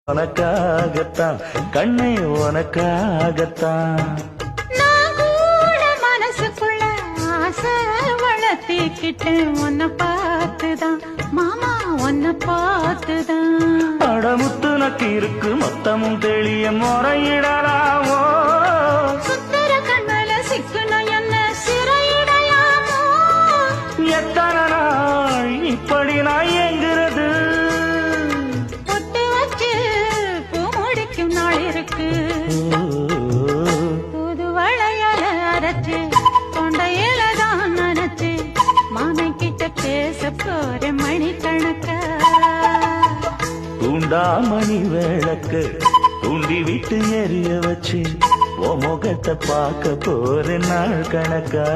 உனக்காகத்தான் கண்ணே உனக்காகத்தான் நான் கூட மனசுக்குள்ள ஆசை வளர்த்திக்கிட்டேன் உன்னை பார்த்துதான் மாமா உன்னை பார்த்துதான் அடமுத்து நக்கு இருக்கு மொத்தமும் தெளிய முறையிடலாமோ சுத்தர கண்மல சிக்கணும் என்ன சிறையிடையாமோ எத்தனை நாள் இப்படி நான் எங்கிறது பொட்டு வச்சு பூ முடிக்கும் நாள் இருக்கு புது வளையல அரைச்சு கொண்டையில தான் நினைச்சு மாமன் கிட்ட பேச போற மணிக்கணக்கா தூண்டாமணி விளக்கு தூண்டி விட்டு எரிய வச்சு உன் முகத்தை பார்க்க போற நாள் கணக்கா